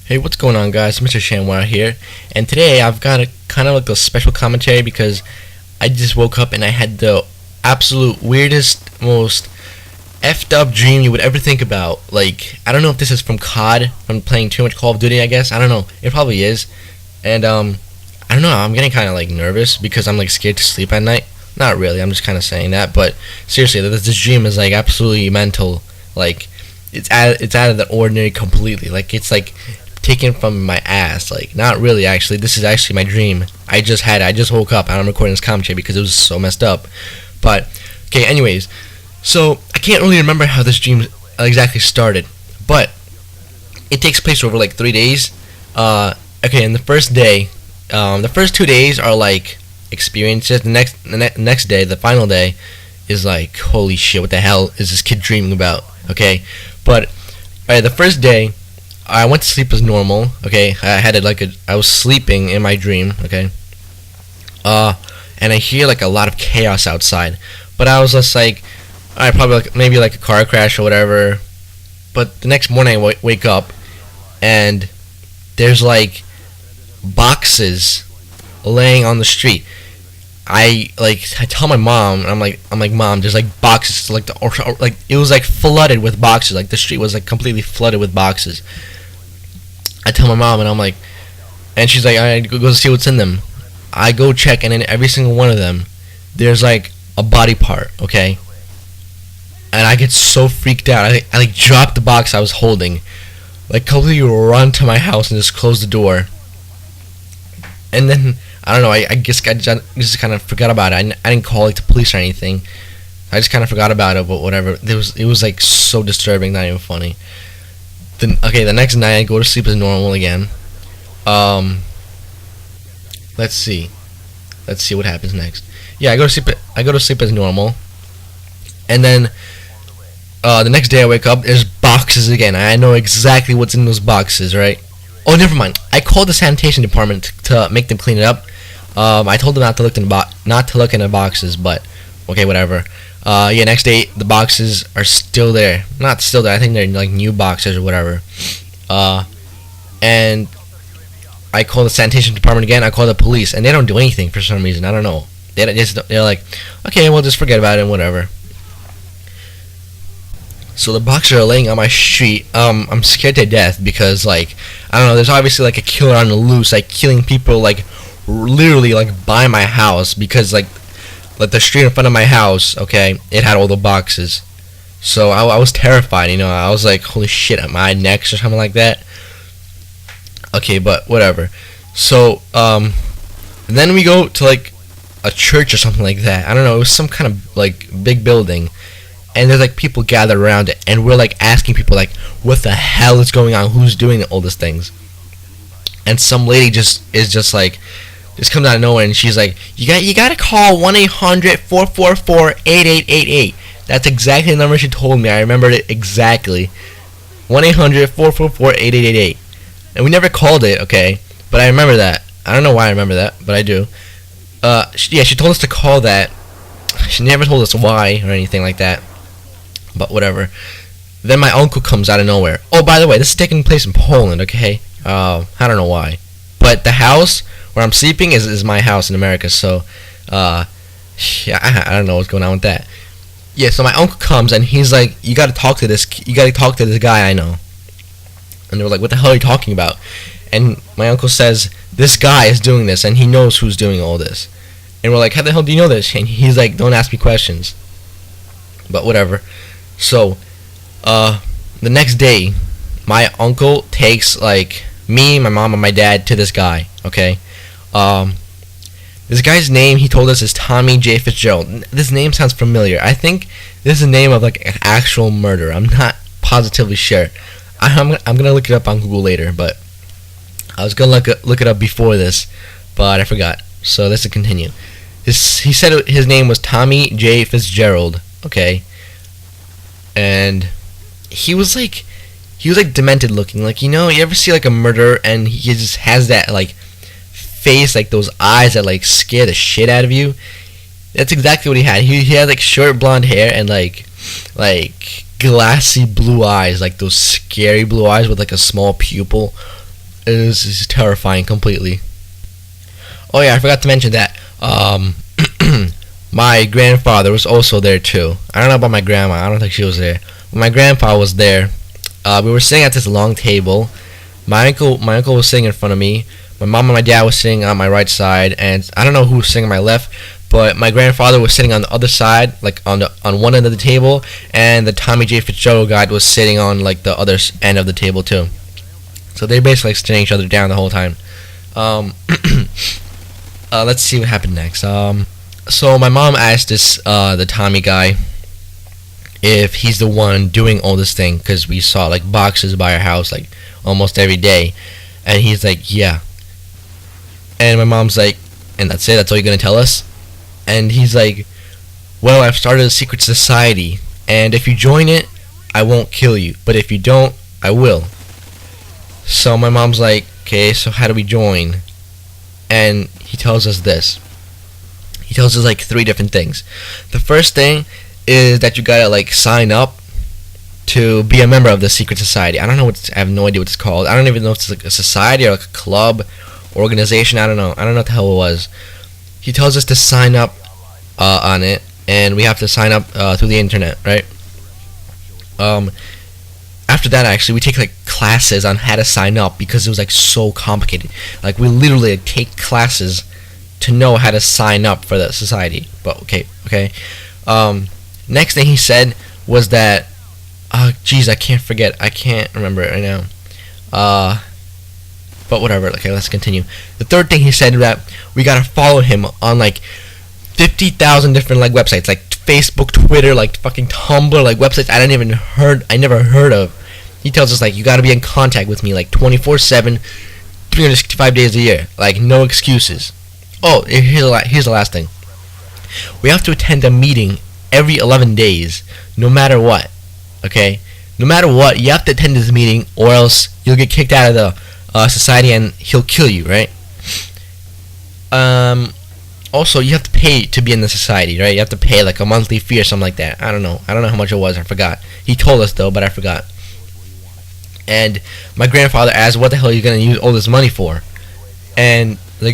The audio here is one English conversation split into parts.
Hey, what's going on, guys? MisterShamWow here, and today I've got a kind of like a special commentary because I just woke up and I had the absolute weirdest, most effed up dream you would ever think about. Like, I don't know if this is from COD, from playing too much Call of Duty, I guess. I don't know. It probably is. And I don't know. I'm getting kind of like nervous because I'm like scared to sleep at night. Not really. I'm just kind of saying that, but seriously, this dream is like absolutely mental. Like, it's out of the ordinary completely. Like, it's like taken from my ass. Like, not really, actually. This is actually my dream. I just woke up and I'm recording this commentary because it was so messed up. But okay, anyways, so I can't really remember how this dream exactly started, but it takes place over like 3 days. Okay, and the first day, the first 2 days are like experiences. The next day, the final day, is like, holy shit, what the hell is this kid dreaming about? Okay, but alright, the first day, I went to sleep as normal. Okay, I was sleeping in my dream. Okay, and I hear like a lot of chaos outside, but I was just like, alright, probably like maybe like a car crash or whatever. But the next morning I wake up, and there's like boxes laying on the street. I tell my mom, and I'm like, Mom, there's like boxes, like like it was like flooded with boxes. Like the street was like completely flooded with boxes. I tell my mom, and I'm like, and she's like, I go see what's in them. I go check, and in every single one of them, there's like a body part. Okay, and I get so freaked out. I like drop the box I was holding, like completely run to my house and just close the door. And then I don't know. I guess I just kind of forgot about it. I didn't call like the police or anything. I just kind of forgot about it. But whatever. It was like so disturbing. Not even funny. Then okay, the next night I go to sleep as normal again. Let's see what happens next. Yeah, I go to sleep as normal, and then the next day I wake up. There's boxes again. I know exactly what's in those boxes, right? Oh, never mind. I called the sanitation department to make them clean it up. I told them not to look in the boxes, but okay, whatever. Yeah, next day the boxes are still there. Not still there. I think they're like new boxes or whatever. And I call the sanitation department again. I call the police, and they don't do anything for some reason. I don't know. They're like, okay, we'll just forget about it and whatever. So the boxers are laying on my street. I'm scared to death because, like, I don't know, there's obviously like a killer on the loose, like killing people, like literally like by my house, because like the street in front of my house, okay, it had all the boxes. So I was terrified, you know. I was like, holy shit, am I next or something like that? Okay, but whatever. So then we go to like a church or something like that. I don't know. It was some kind of like big building. And there's like people gathered around it, and we're like asking people like, what the hell is going on? Who's doing all these things? And some lady just comes out of nowhere, and she's like, you gotta call 1-800-444-8888. That's exactly the number she told me. I remembered it exactly. 1-800-444-8888. And we never called it, okay? But I remember that. I don't know why I remember that, but I do. She told us to call that. She never told us why or anything like that. But whatever. Then my uncle comes out of nowhere. Oh, by the way, this is taking place in Poland, okay? I don't know why. But the house where I'm sleeping is my house in America, so, yeah, I don't know what's going on with that. Yeah, so my uncle comes, and he's like, you gotta talk to this guy I know. And they were like, what the hell are you talking about? And my uncle says, this guy is doing this, and he knows who's doing all this. And we're like, how the hell do you know this? And he's like, don't ask me questions. But whatever. So, the next day, my uncle takes, like, me, my mom, and my dad to this guy, okay? This guy's name, he told us, is Tommy J. Fitzgerald. This name sounds familiar. I think this is the name of, like, an actual murderer. I'm not positively sure. I'm gonna look it up on Google later, but I was gonna look it up before this, but I forgot. So let's continue. He said his name was Tommy J. Fitzgerald, okay? And he was like demented looking. Like, you know, you ever see like a murderer and he just has that like face, like those eyes that like scare the shit out of you? That's exactly what he had. He had like short blonde hair and like glassy blue eyes, like those scary blue eyes with like a small pupil. It was terrifying completely. Oh yeah, I forgot to mention that. My grandfather was also there too. I don't know about my grandma. I don't think she was there. But my grandpa was there. We were sitting at this long table. My uncle was sitting in front of me. My mom and my dad was sitting on my right side, and I don't know who was sitting on my left. But my grandfather was sitting on the other side, like on one end of the table, and the Tommy J. Fitzgerald guy was sitting on like the other end of the table too. So they basically like staring each other down the whole time. Let's see what happened next. So my mom asked the Tommy guy if he's the one doing all this thing, because we saw like boxes by our house like almost every day, and he's like, yeah. And my mom's like, and that's it? That's all you're gonna tell us? And he's like, well, I've started a secret society, and if you join it, I won't kill you, but if you don't, I will. So my mom's like, okay, so how do we join? And he tells us this. He tells us like 3 different things. The first thing is that you gotta like sign up to be a member of the secret society. I don't know I have no idea what it's called. I don't even know if it's like a society or like a club, organization. I don't know what the hell it was. He tells us to sign up on it, and we have to sign up through the internet, right? After that, actually, we take like classes on how to sign up because it was like so complicated. Like we literally like, take classes to know how to sign up for the society. But okay. Next thing he said was that, geez, I can't remember it right now. But whatever. Okay, let's continue. The third thing he said that we gotta follow him on like 50,000 different like websites, like Facebook, Twitter, like fucking Tumblr, like websites I never heard of. He tells us like you gotta be in contact with me like 24/7, 365 days a year, like no excuses. Oh, here's the last thing. We have to attend a meeting every 11 days, no matter what. Okay, no matter what, you have to attend this meeting, or else you'll get kicked out of the society and he'll kill you, right? Also, you have to pay to be in the society, right? You have to pay like a monthly fee or something like that. I don't know how much it was. I forgot. He told us though, but I forgot. And my grandfather asked, "What the hell are you gonna use all this money for?" And he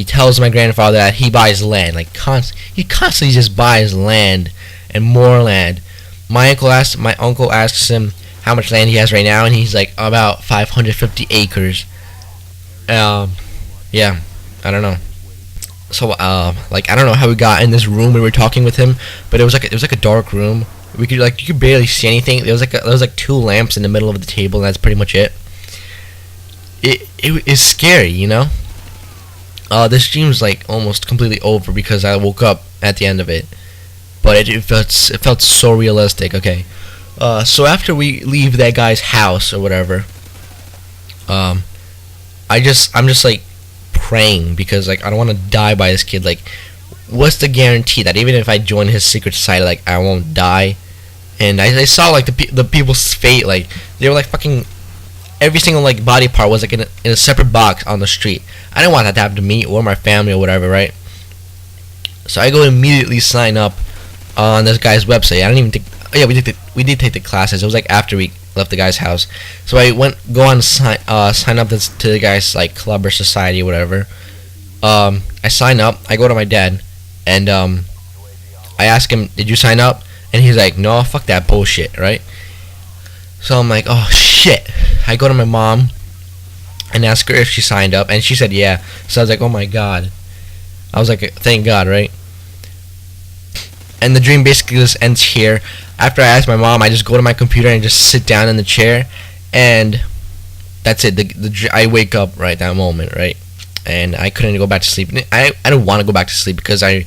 tells my grandfather that he buys land, like he constantly just buys land and more land. My uncle asks him how much land he has right now, and he's like about 550 acres. Yeah, I don't know. So like I don't know how we got in this room. We were talking with him, but it was like a dark room. You could barely see anything. There was like 2 lamps in the middle of the table, and that's pretty much it. It is scary, you know. This dream's like almost completely over because I woke up at the end of it, but it felt so realistic. Okay, so after we leave that guy's house or whatever, I'm just like praying because like I don't want to die by this kid. Like, what's the guarantee that even if I join his secret society, like I won't die? And I saw like the people's fate, like they were like fucking every single like body part was like in a separate box on the street. I didn't want that to happen to me or my family or whatever, right? So I go immediately sign up on this guy's website. I don't even think. Oh yeah, we did take the classes. It was like after we left the guy's house. So I go on sign up to the guy's like club or society or whatever. I sign up. I go to my dad, and I ask him, "Did you sign up?" And he's like, "No, fuck that bullshit," right? So I'm like, "Oh shit." I go to my mom and ask her if she signed up, and she said yeah. So I was like, "Oh my god." I was like, "Thank God," right? And the dream basically just ends here. After I ask my mom, I just go to my computer and just sit down in the chair, and that's it. I wake up right that moment, right? And I couldn't go back to sleep. I don't want to go back to sleep because I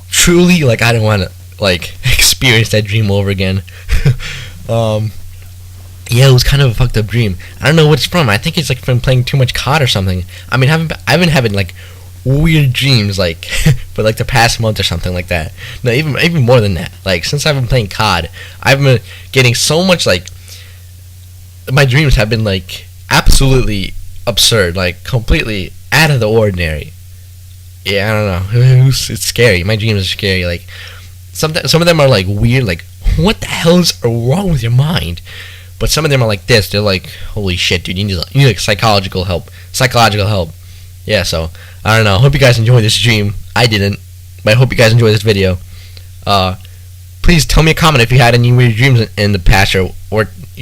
truly like I don't want to like experience that dream over again. Yeah, it was kind of a fucked up dream. I don't know what it's from. I think it's like from playing too much COD or something. I mean, I've been having like weird dreams like for like the past month or something like that. No, even more than that. Like since I've been playing COD, I've been getting so much like my dreams have been like absolutely absurd, like completely out of the ordinary. Yeah, I don't know. It's scary. My dreams are scary. Like some of them are like weird, like what the hell is wrong with your mind? But some of them are like this. They're like, holy shit, dude, you need like psychological help. Yeah, so I don't know. Hope you guys enjoyed this dream. I didn't, but I hope you guys enjoyed this video. Please tell me a comment if you had any weird dreams in the past or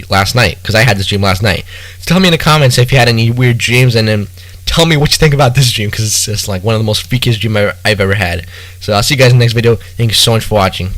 last night, because I had this dream last night. So tell me in the comments if you had any weird dreams, and then tell me what you think about this dream, because it's just like one of the most freakiest dreams I've ever had. So I'll see you guys in the next video. Thank you so much for watching.